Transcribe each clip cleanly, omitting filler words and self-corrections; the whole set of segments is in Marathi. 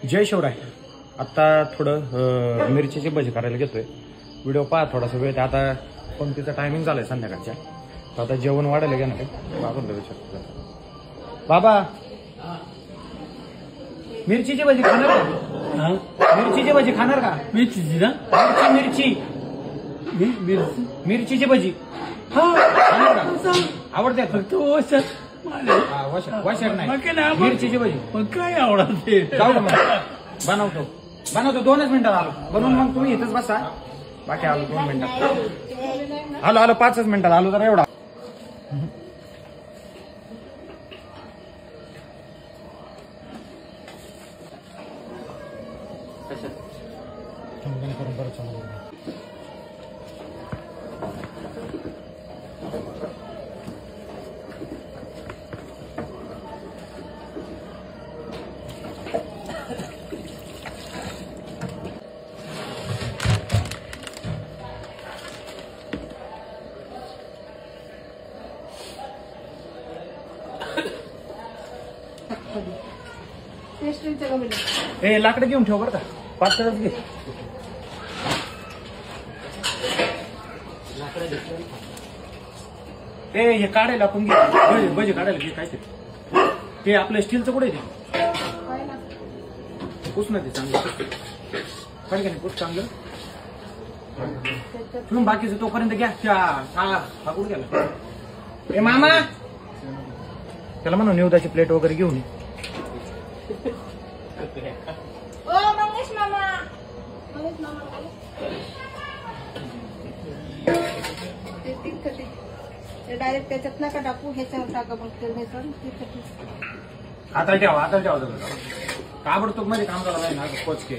जय शिवराय. आता थोडं मिरचीची भजी करायला घेतोय. व्हिडिओ पहा थोडासा वेळ. आता कोणतीचा टायमिंग झालाय संध्याकाळच्या. तर आता जेवण वाढायला घेणार आहे. बाबांना विचारतो. बाबा मिरचीची भजी खाणार का? मिरचीची भजी खाणार का? मिरचीची ना? मिरची मिरचीची भजी आवडते फक्त वशात नाही. मिरचीची भजी मग काय आवडते? जाऊ का मग? बनवतो 2च मिनिटात आलो. बनवून मग तुम्ही इथंच बसा. बाकी आलो 2 मिनिटात. आलो 5च मिनिटात आलो. जरा एवढा करून बरं चालू. ए लाकडं घेऊन ठेव बरं का. 5 घे. ए हे काढायला आपण घे. भजी काढायला घे. काय ते आपलं स्टीलचं कुठे ते पुस ना. ते चांगलं काढ का नाही? पुस चांगलं. तुम्ही बाकीचं तोपर्यंत घ्या. हा कुठे गेला? ए मामा त्याला म्हणून निवदाची प्लेट वगैरे घेऊन ये. डायरेक्ट त्याच्यात नका टाकू. ह्याच्यावर टाका. आता ठेवा. ताबडतोब मध्ये काम झालं नाही ना पोचके.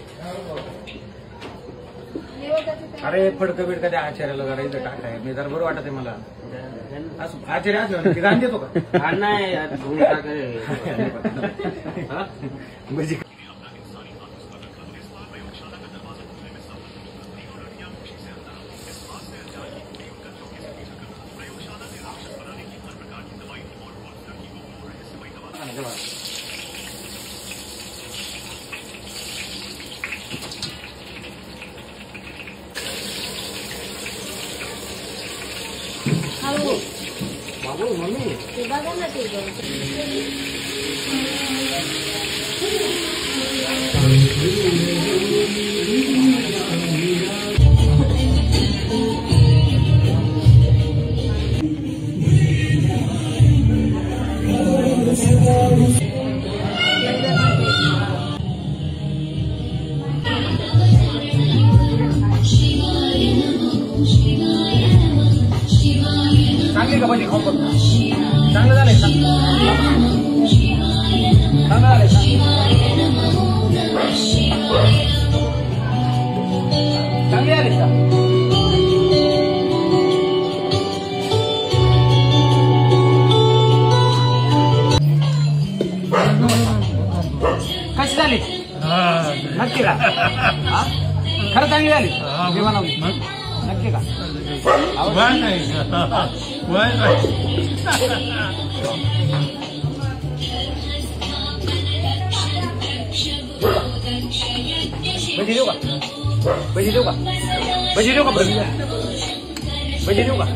अरे फडकं बिडकं द्या आचार्याला. जरा इथं टाकाय मी जरा बरं वाटत आहे मला. असं आचार्य असलं गाण देतो का? नाही भजी बाबू मम्मी ते बघा ना. ते चांगली का भजी खाऊन बघ. चांगलं झालंय. चांगलं झालंय. चांगली आली का? कशी झाली? नक्की का? खरं चांगली झाली. मी बनवली. नक्की का? भजी देऊ का? भजी देऊ का? भजी देऊ का? भजी देऊ का?